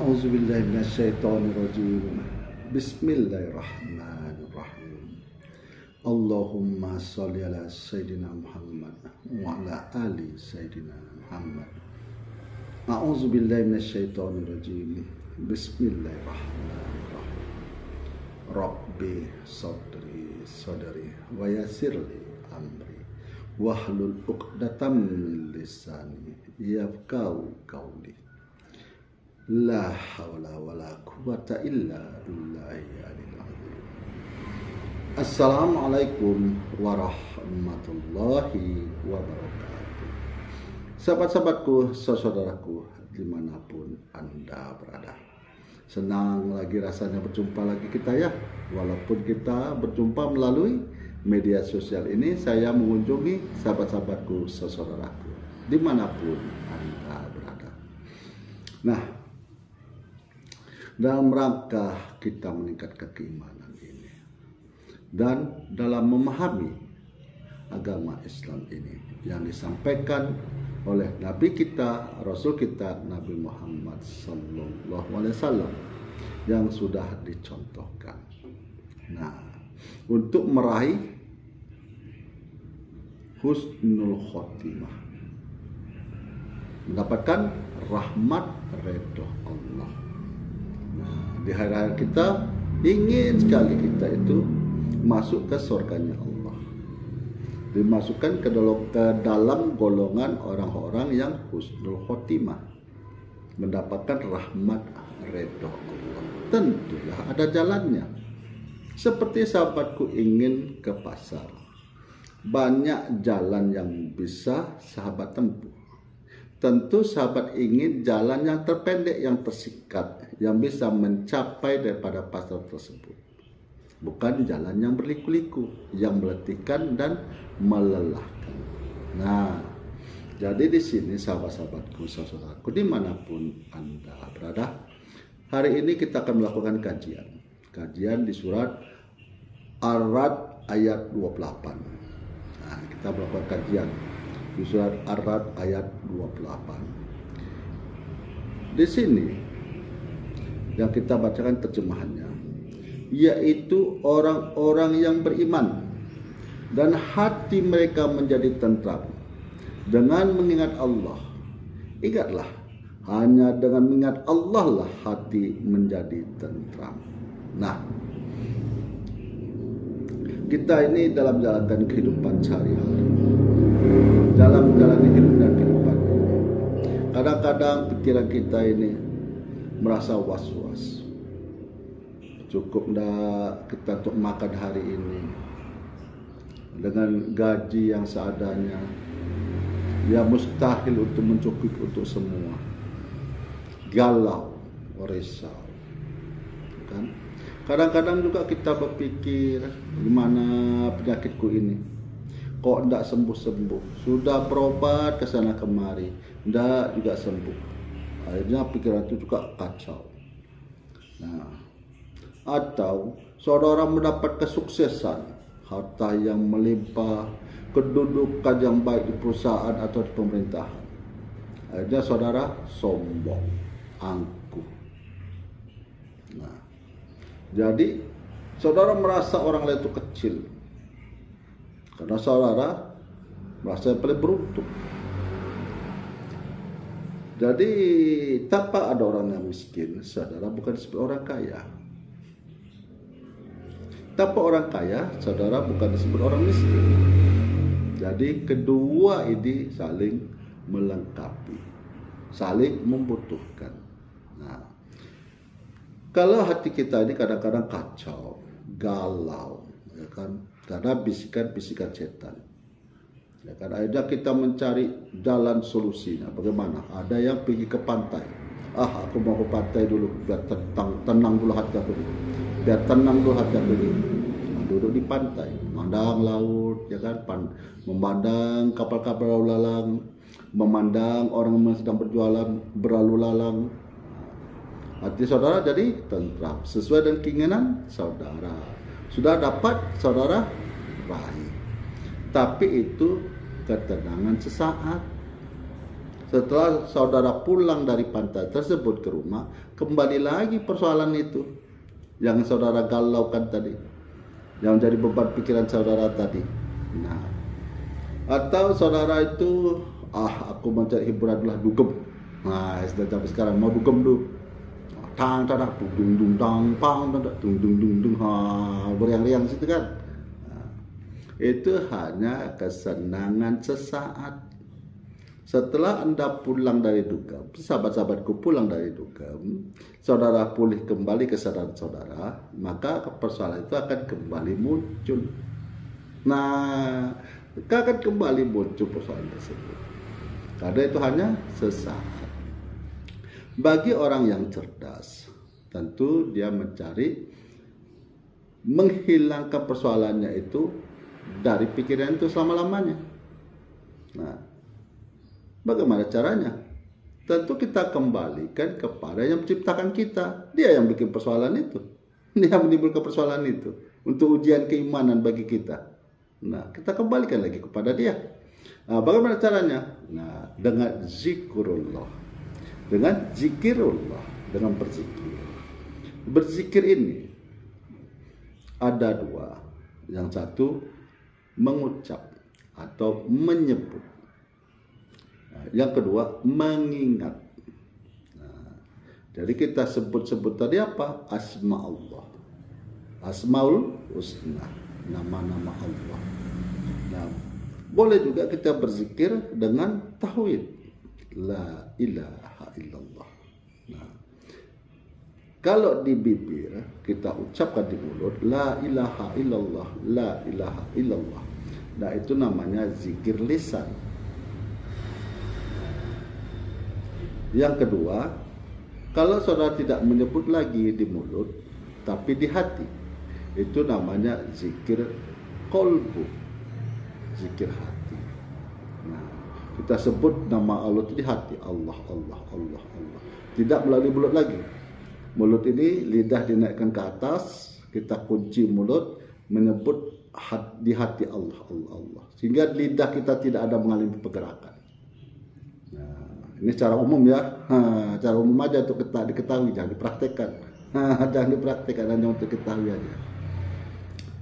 A'udzubillahi minasyaitonirrajim. Bismillahirrahmanirrahim. Allahumma sholli ala Sayyidina Muhammad wa ala ali Sayyidina Muhammad. A'udzubillahi minasyaitonirrajim. Bismillahirrahmanirrahim. Rabbi sadri wa yassirli amri wahlul 'uqdatam min lisani yafqahu qawli. La hawla wala quwwata illa billahi aliyil azim. Assalamualaikum warahmatullahi wabarakatuh. Sahabat-sahabatku, saudaraku dimanapun Anda berada. Senang lagi rasanya berjumpa lagi kita ya. Walaupun kita berjumpa melalui media sosial ini, saya mengunjungi sahabat-sahabatku, saudaraku dimanapun Anda berada. Nah, dalam rangka kita meningkatkan keimanan ini dan dalam memahami agama Islam ini yang disampaikan oleh Nabi kita, Rasul kita, Nabi Muhammad SAW yang sudah dicontohkan. Nah, untuk meraih husnul khotimah, mendapatkan rahmat redha Allah. Nah, di hari-hari kita ingin sekali kita itu masuk ke surganya Allah, dimasukkan ke dalam golongan orang-orang yang husnul khotimah, mendapatkan rahmat redha Allah. Tentulah ada jalannya. Seperti sahabatku ingin ke pasar, banyak jalan yang bisa sahabat tempuh. Tentu sahabat ingin jalan yang terpendek, yang tersingkat, yang bisa mencapai daripada pasar tersebut. Bukan jalan yang berliku-liku, yang meletihkan dan melelahkan. Nah, jadi di sini sahabat-sahabatku, saudaraku dimanapun Anda berada, hari ini kita akan melakukan kajian di surat Ar-Ra'd ayat 28. Nah, kita melakukan kajian di surat Ar-Ra'd ayat 28. Di sini yang kita bacakan terjemahannya, yaitu orang-orang yang beriman dan hati mereka menjadi tentram dengan mengingat Allah. Ingatlah, hanya dengan mengingat Allah lah hati menjadi tentram. Nah, kita ini dalam menjalankan kehidupan sehari-hari, dalam menjalani kehidupan ini, kadang-kadang pikiran kita ini merasa was-was. Cukup enggak kita untuk makan hari ini dengan gaji yang seadanya, ya mustahil untuk mencukupi untuk semua. Galau, risau, kan? Kadang-kadang juga kita berpikir, gimana penyakitku ini? Kok tidak sembuh-sembuh? Sudah berobat ke sana kemari, tidak juga sembuh. Akhirnya pikiran itu juga kacau. Nah, atau saudara mendapat kesuksesan, harta yang melimpah, kedudukan yang baik di perusahaan atau di pemerintahan. Akhirnya saudara sombong, angkuh. Nah, jadi saudara merasa orang lain itu kecil, karena saudara merasa yang paling beruntung. Jadi tanpa ada orang yang miskin, saudara bukan disebut orang kaya. Tanpa orang kaya, saudara bukan disebut orang miskin. Jadi kedua ini saling melengkapi, saling membutuhkan. Nah, kalau hati kita ini kadang-kadang kacau, galau, ya kan, karena bisikan-bisikan setan, ya kan, akhirnya kita mencari jalan solusinya. Bagaimana? Ada yang pergi ke pantai. Aku mau ke pantai dulu, biar tenang dulu hati aku dulu. Biar tenang dulu hati aku dulu. Nah, duduk di pantai, memandang laut, ya kan, memandang kapal-kapal lalu lalang, memandang orang yang sedang berjualan berlalu lalang. Hati saudara jadi tentram sesuai dengan keinginan saudara. Sudah dapat saudara raih, tapi itu ketenangan sesaat. Setelah saudara pulang dari pantai tersebut ke rumah, kembali lagi persoalan itu yang saudara galaukan tadi, yang jadi beban pikiran saudara tadi. Nah, atau saudara itu, aku mencari hiburan adalah dugem. Nah, sudah sampai sekarang mau dugem dulu. Tang tang dung dung tang pang tang dung dung dung dung, beriang-riang situ kan. Nah, itu hanya kesenangan sesaat. Setelah Anda pulang dari dugem, sahabat-sahabatku pulang dari dugem, saudara pulih kembali kesadaran saudara, maka persoalan itu akan kembali muncul. Nah, akan kembali muncul persoalan tersebut. Karena itu hanya sesaat. Bagi orang yang cerdas, tentu dia mencari menghilangkan persoalannya itu dari pikiran itu selama-lamanya. Nah, bagaimana caranya? Tentu kita kembalikan kepada yang menciptakan kita. Dia yang bikin persoalan itu. Dia menimbulkan persoalan itu untuk ujian keimanan bagi kita. Nah, kita kembalikan lagi kepada dia. Nah, bagaimana caranya? Nah, dengan zikrullah. Dengan zikirullah, dengan berzikir. Berzikir ini ada dua. Yang satu mengucap atau menyebut. Yang kedua mengingat. Nah, jadi kita sebut-sebut tadi apa? Asma Allah, Asmaul Husna, nama-nama Allah. Nah, boleh juga kita berzikir dengan tauhid, la ilaha illallah. Nah, kalau di bibir kita ucapkan di mulut la ilaha illallah, la ilaha illallah. Nah, itu namanya zikir lisan. Yang kedua, kalau saudara tidak menyebut lagi di mulut tapi di hati, itu namanya zikir kolbu, zikir hati. Nah, kita sebut nama Allah itu di hati, Allah, Allah, Allah, Allah. Tidak melalui mulut lagi. Mulut ini lidah dinaikkan ke atas, kita kunci mulut, menyebut di hati Allah, Allah, Allah. Sehingga lidah kita tidak ada mengalami pergerakan. Nah, ini secara umum ya, secara umum aja untuk kita diketahui, jangan dipraktekkan. Jangan dipraktekkan, hanya untuk ketahui aja.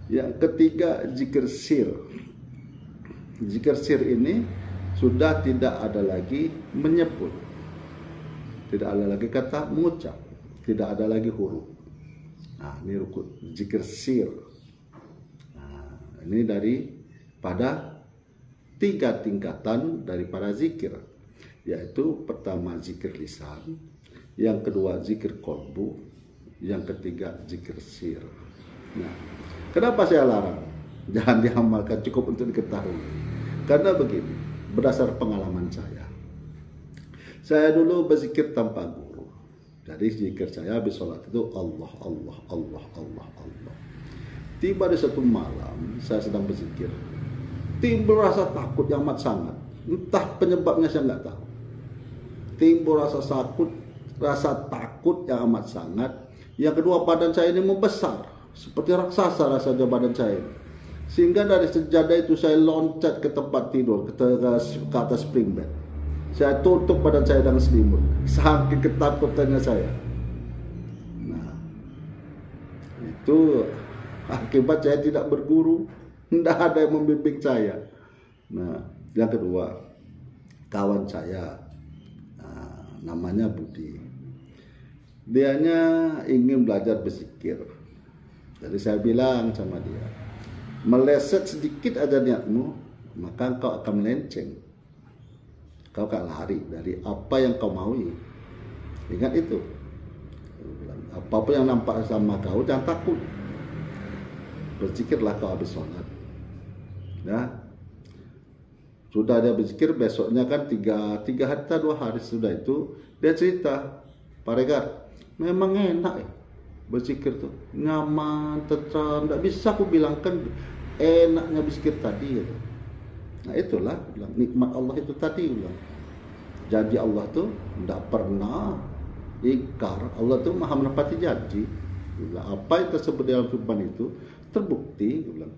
Yang ketiga, zikir sir. Zikir sir ini sudah tidak ada lagi menyebut, tidak ada lagi kata mengucap, tidak ada lagi huruf. Nah, ini rukun zikir sir. Nah, ini pada 3 tingkatan daripada zikir, yaitu pertama zikir lisan, yang kedua zikir kolbu, yang ketiga zikir sir. Nah, kenapa saya larang? Jangan diamalkan, cukup untuk diketahui. Karena begini, berdasar pengalaman saya dulu berzikir tanpa guru. Jadi zikir saya habis sholat itu Allah, Allah, Allah, Allah, Allah. Tiba di satu malam saya sedang berzikir, timbul rasa takut yang amat sangat. Entah penyebabnya saya nggak tahu. Timbul rasa takut yang amat sangat. Yang kedua, badan saya ini membesar seperti raksasa rasanya badan saya ini. Sehingga dari sejadah itu saya loncat ke tempat tidur, ke atas spring bed. Saya tutup badan saya dengan selimut, saking ketakutannya saya. Nah, itu akibat saya tidak berguru, tidak ada yang membimbing saya. Nah, yang kedua, kawan saya, namanya Budi. Dianya ingin belajar berzikir. Jadi saya bilang sama dia, meleset sedikit aja niatmu, maka kau akan melenceng. Kau akan lari dari apa yang kau maui. Ingat itu. Apapun yang nampak sama kau, jangan takut. Berzikirlah kau habis sholat. Ya. Sudah dia berzikir, besoknya kan 3 hari atau 2 hari sudah itu, dia cerita, Pak Regar, memang enak ya berzikir tuh, nyaman, tentram, tidak bisa aku bilangkan enaknya berzikir tadi ya. Nah, itulah bilang nikmat Allah itu tadi bilang. Janji Allah tuh tidak pernah ingkar. Allah tuh maha menepati janji. Bilang, apa yang tersebut dalam firman itu terbukti bilang.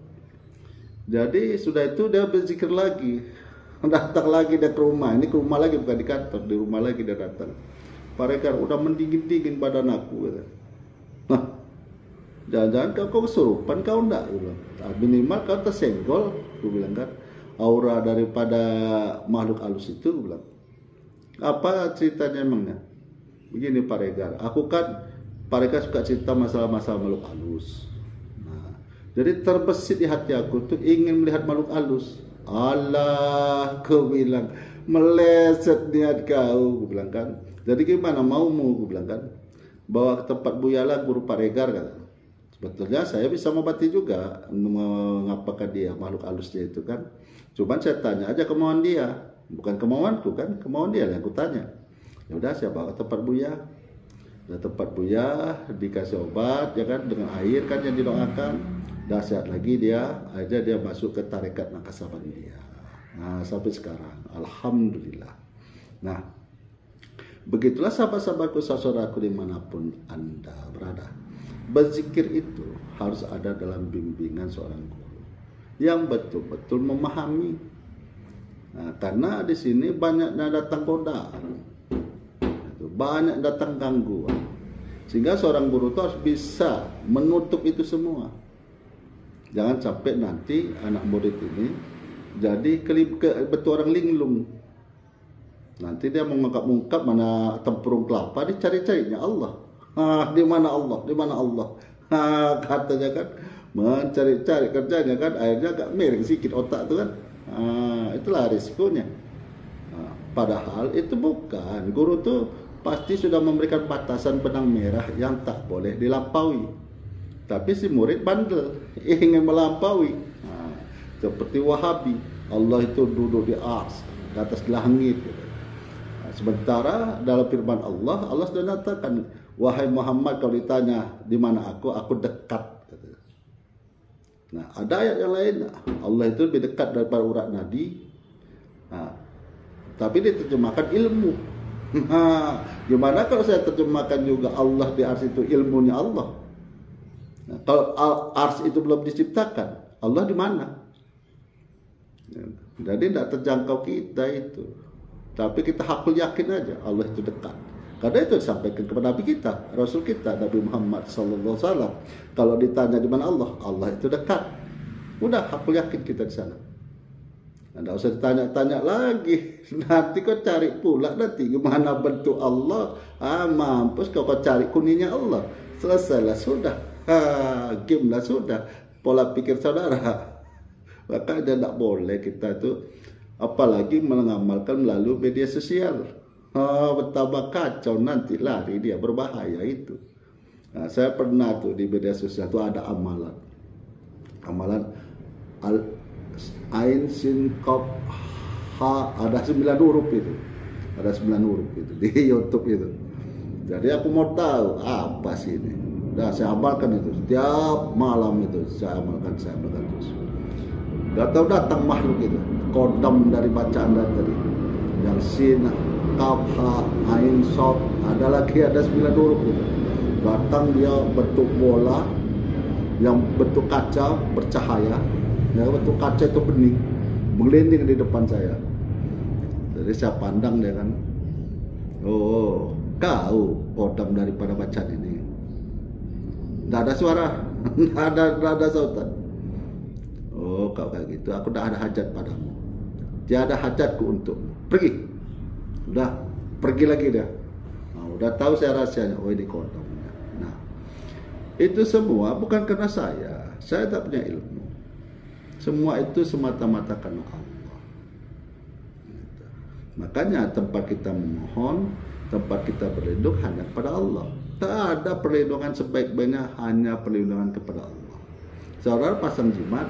Jadi sudah itu dia berzikir lagi. Datang lagi dia ke rumah, ini ke rumah lagi bukan di kantor, di rumah lagi dia datang. Pak Regar, udah mendingin-dingin badan aku, kata. Nah, jangan-jangan kau kesurupan, kau enggak, bilang. Minimal kau tersenggol, gue bilang kan. Aura daripada makhluk halus itu, gue bilang. Apa ceritanya emangnya? Begini Pak Regar, Pak Regar suka cerita masalah-masalah makhluk halus. Nah, jadi terbesit di hati aku tuh ingin melihat makhluk halus. Allah, kau bilang, meleset niat kau, gue bilang kan. Jadi gimana maumu, gue bilang kan. Bawa ke tempat Buyalah guru Pak Regar, kata. Sebetulnya saya bisa mengobati juga, mengapakan dia makhluk halusnya itu kan. Cuman saya tanya aja kemauan dia, bukan kemauanku kan, kemauan dia yang aku tanya. Ya udah saya bawa ke tempat Buya. Di tempat Buya dikasih obat ya kan, dengan air kan yang didoakan. Dah sehat lagi dia, aja dia masuk ke tarekat Naksabandia. Nah, sampai sekarang alhamdulillah. Nah, begitulah sahabat-sahabatku, saudaraku dimanapun Anda berada. Berzikir itu harus ada dalam bimbingan seorang guru yang betul-betul memahami. Nah, karena di sini banyaknya datang godaan, banyak datang gangguan, sehingga seorang guru itu harus bisa menutup itu semua. Jangan sampai nanti anak murid ini jadi betul orang linglung. Nanti dia mengungkap-ungkap mana tempurung kelapa, dicari-carinya Allah. Di mana Allah? Di mana Allah? Katanya kan mencari-cari kerjanya kan, akhirnya agak miring sedikit otak tuh kan. Itulah risikonya. Padahal itu bukan. Guru tuh pasti sudah memberikan batasan benang merah yang tak boleh dilampaui. Tapi si murid bandel, ingin melampaui. Seperti Wahabi, Allah itu duduk di ars, di atas langit. Sementara dalam firman Allah, Allah sudah nyatakan, wahai Muhammad, kalau ditanya di mana aku dekat. Nah, ada ayat yang lain, Allah itu lebih dekat daripada urat nadi. Tapi diterjemahkan ilmu. Gimana kalau saya terjemahkan juga Allah di ars itu ilmunya Allah? Nah, kalau ars itu belum diciptakan, Allah di mana? Jadi tidak terjangkau kita itu. Tapi kita hakul yakin aja Allah itu dekat. Karena itu disampaikan kepada Nabi kita, Rasul kita, Nabi Muhammad SAW. Kalau ditanya di mana Allah, Allah itu dekat. Udah hakul yakin kita di sana. Tidak usah ditanya-tanya lagi. Nanti kau cari pula nanti gimana bentuk Allah. Mampus kau cari kuningnya Allah. Selesailah sudah. Game lah sudah. Pola pikir saudara. Maka tidak boleh kita itu, apalagi mengamalkan melalui media sosial. Betapa kacau nanti lari dia, berbahaya itu. Nah, saya pernah tuh di media sosial tuh ada amalan Ain Sin Qaf Ha, ada 9 huruf itu. Ada 9 huruf itu di YouTube itu. Jadi aku mau tahu apa sih ini. Nah, saya amalkan itu setiap malam itu saya amalkan terus. Gak tahu datang makhluk itu, kodam dari bacaan tadi. Yang Sin, Qaf, Ha, Ain, Shad, ada 9 huruf itu. Datang dia bentuk bola yang bentuk kaca bercahaya. Ya, bentuk kaca itu bening, melinding di depan saya. Jadi saya pandang dia kan, oh kau kodam daripada bacaan ini. Tidak ada suara, tidak ada sautan. Oh kau kayak gitu, aku tidak ada hajat padamu. Tiada hajatku untukmu. Pergi. Udah, pergi lagi dia. Nah, udah tahu saya rahasianya. Oh ini kodamnya. Nah, itu semua bukan karena saya tak punya ilmu. Semua itu semata-mata karena Allah. Makanya tempat kita memohon, tempat kita berlindung hanya kepada Allah. Tak ada perlindungan sebaik-baiknya, hanya perlindungan kepada Allah. Saudara pasang jimat,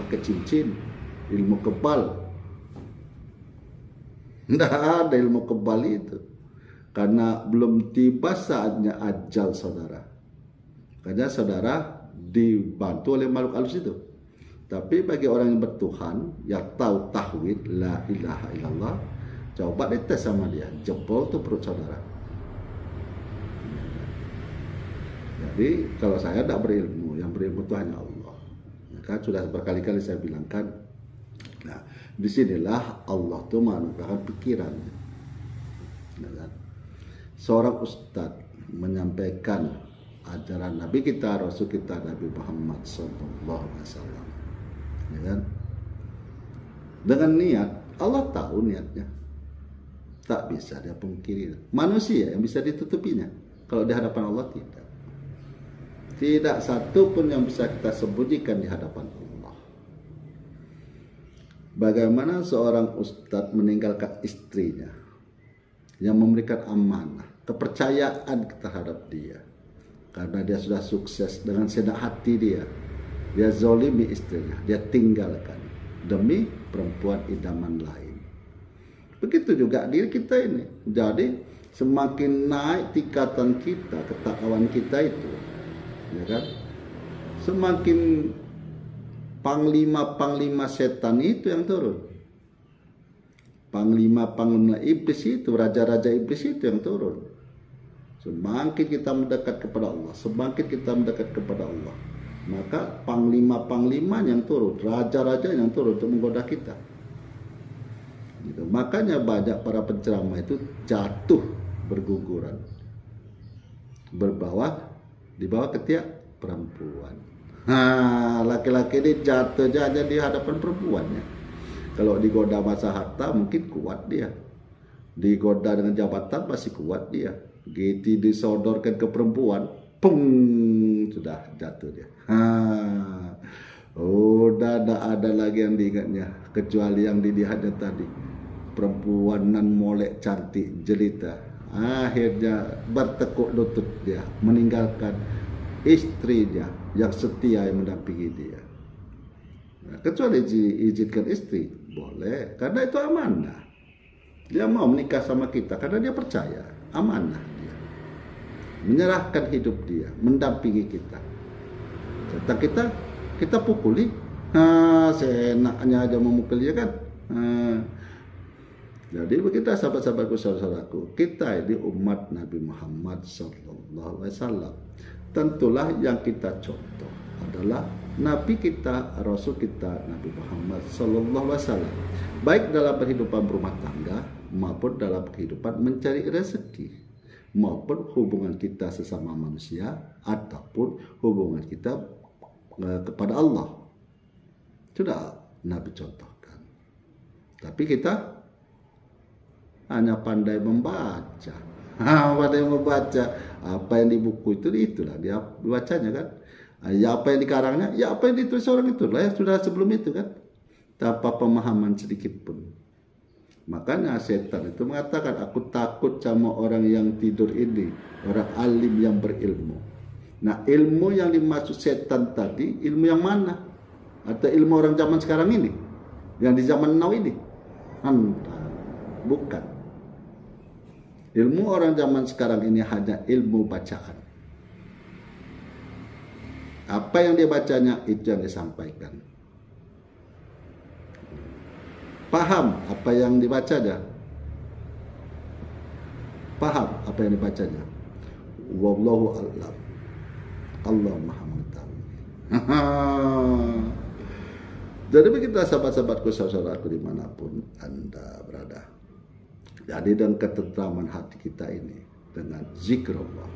pakai cincin, ilmu kebal. Tidak ada ilmu kebal itu. Karena belum tiba saatnya ajal saudara. Makanya saudara dibantu oleh makhluk halus itu. Tapi bagi orang yang bertuhan, yang tahu tauhid la ilaha illallah, coba dites sama dia, jebol tuh perut saudara. Jadi kalau saya tidak berilmu, yang berilmu itu hanya Allah. Maka sudah berkali-kali saya bilangkan. Nah, Disinilah Allah tuh menganugerahkan pikirannya. Ya kan? Seorang ustadz menyampaikan ajaran Nabi kita, Rasul kita, Nabi Muhammad SAW, ya kan? Dengan niat, Allah tahu niatnya, tak bisa dia pungkiri. Manusia yang bisa ditutupinya, kalau di hadapan Allah tidak. Tidak satu pun yang bisa kita sembunyikan di hadapan Allah. Bagaimana seorang ustadz meninggalkan istrinya yang memberikan amanah, kepercayaan terhadap dia, karena dia sudah sukses dengan senang hati dia zolimi istrinya, dia tinggalkan demi perempuan idaman lain. Begitu juga diri kita ini. Jadi semakin naik tingkatan kita, ketakwaan kita itu, ya kan, semakin panglima-panglima setan itu yang turun. Panglima-panglima iblis itu, raja-raja iblis itu yang turun. Semakin kita mendekat kepada Allah, semakin kita mendekat kepada Allah, maka panglima-panglima yang turun, raja-raja yang turun untuk menggoda kita. Gitu. Makanya banyak para penceramah itu jatuh berguguran, di bawah ketiak perempuan. Laki-laki ini jatuh aja di hadapan perempuannya. Kalau digoda masa harta mungkin kuat dia, digoda dengan jabatan masih kuat dia. Gitu disodorkan ke perempuan, pung, sudah jatuh dia. Udah tidak ada lagi yang diingatnya kecuali yang dilihatnya tadi, perempuan nan molek cantik jelita. Akhirnya bertekuk lutut dia, meninggalkan istrinya yang setia yang mendampingi dia. Nah, kecuali izinkan istri boleh, karena itu amanah. Dia mau menikah sama kita karena dia percaya, amanah dia, menyerahkan hidup dia, mendampingi kita. Serta kita pukuli, seenaknya aja memukul dia kan. Jadi begitu sahabat-sahabatku, saudaraku, kita ini umat Nabi Muhammad SAW. Tentulah yang kita contoh adalah Nabi kita, Rasul kita, Nabi Muhammad SAW. Baik dalam kehidupan berumah tangga maupun dalam kehidupan mencari rezeki, maupun hubungan kita sesama manusia ataupun hubungan kita kepada Allah. Sudah Nabi contohkan. Tapi kita hanya pandai membaca. Pandai membaca apa yang di buku itulah dia bacanya kan. Ya apa yang dikarangnya, ya apa yang ditulis orang itulah yang sudah sebelum itu kan, tanpa pemahaman sedikit pun. Makanya setan itu mengatakan, aku takut sama orang yang tidur ini, orang alim yang berilmu. Nah, ilmu yang dimaksud setan tadi, ilmu yang mana? Atau ilmu orang zaman sekarang ini, yang di zaman now ini? Bukan. Ilmu orang zaman sekarang ini hanya ilmu bacaan. Apa yang dia bacanya, itu yang disampaikan. Paham apa yang dibacanya? Paham apa yang dibacanya? Wallahu a'lam. Allah Maha mengetahui. Jadi begitu sahabat-sahabatku, saudaraku dimanapun Anda berada. Jadi dengan ketentraman hati kita ini dengan zikir Allah.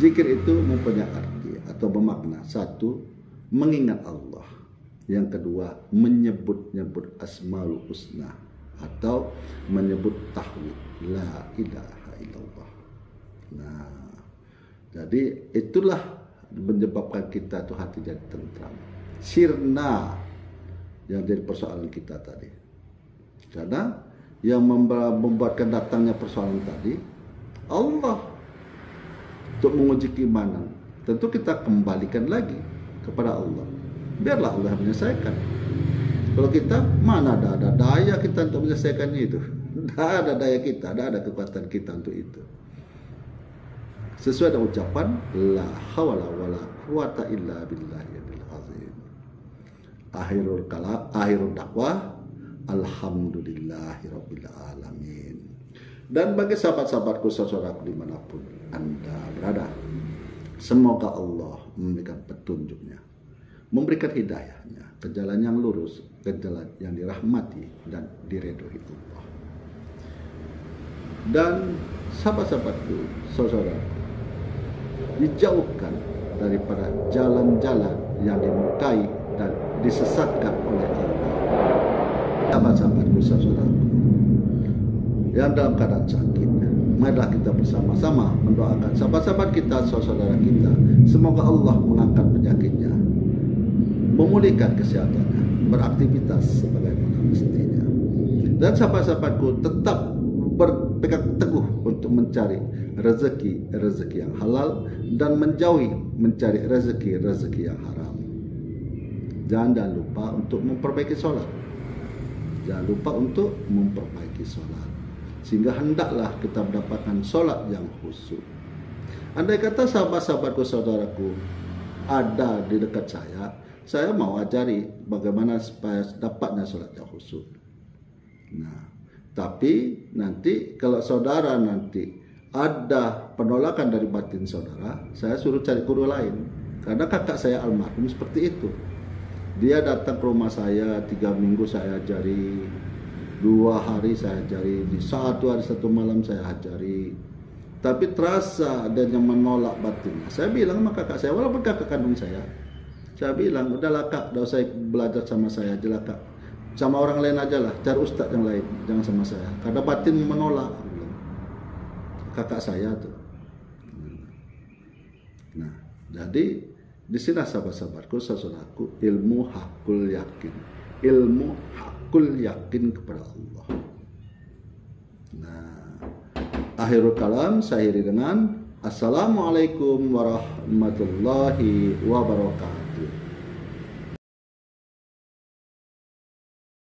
Zikir itu mempunyai arti atau bermakna, satu, mengingat Allah. Yang kedua, menyebut-nyebut asmaul husna atau menyebut tauhid la ilaha illallah. Nah, jadi itulah menyebabkan kita tuh hati jadi tentram. Sirna yang jadi persoalan kita tadi. Karena yang membuatkan datangnya persoalan tadi Allah. Untuk menguji keimanan, tentu kita kembalikan lagi kepada Allah. Biarlah Allah menyelesaikan. Kalau kita, mana ada daya kita untuk menyelesaikan itu. Tidak ada daya kita, tidak ada kekuatan kita untuk itu. Sesuai dengan ucapan la hawla wala quwata illa billahil azim. Akhirul dakwah alhamdulillahirabbil alamin. Dan bagi sahabat-sahabatku, saudaraku dimanapun Anda berada, semoga Allah memberikan petunjuknya, memberikan hidayahnya ke jalan yang lurus, ke jalan yang dirahmati dan diridhoi Allah. Dan sahabat-sahabatku, saudara, dijauhkan daripada jalan-jalan yang dimurkai dan disesatkan oleh Allah. Sahabat-sahabatku, saudaraku, yang dalam keadaan sakit, marilah kita bersama-sama mendoakan sahabat-sahabat kita, saudara kita. Semoga Allah mengangkat penyakitnya, memulihkan kesehatannya, beraktivitas sebagaimana mestinya. Dan sahabat-sahabatku tetap berpegang teguh untuk mencari rezeki yang halal dan menjauhi mencari rezeki yang haram. Jangan lupa untuk memperbaiki sholat. Jangan lupa untuk memperbaiki sholat, sehingga hendaklah kita mendapatkan sholat yang khusyuk. Andai kata sahabat-sahabatku, saudaraku ada di dekat saya mau ajari bagaimana supaya dapatnya sholat yang khusyuk. Nah, tapi nanti kalau saudara nanti ada penolakan dari batin saudara, saya suruh cari guru lain. Karena kakak saya almarhum seperti itu. Dia datang ke rumah saya 3 minggu saya ajari, 2 hari saya ajari, di 1 hari 1 malam saya ajari. Tapi terasa adanya menolak batinnya. Saya bilang sama kakak saya, walaupun kakak kandung saya bilang, udahlah kak, gak usah belajar sama saya aja lah kak, sama orang lain aja lah, cari ustadz yang lain, jangan sama saya, karena batin menolak. Kakak saya tuh. Nah, jadi di sini sahabat-sahabatku, saudaraku, ilmu hakul yakin kepada Allah. Nah, akhirul kalam saya akhiri dengan Assalamualaikum warahmatullahi wabarakatuh.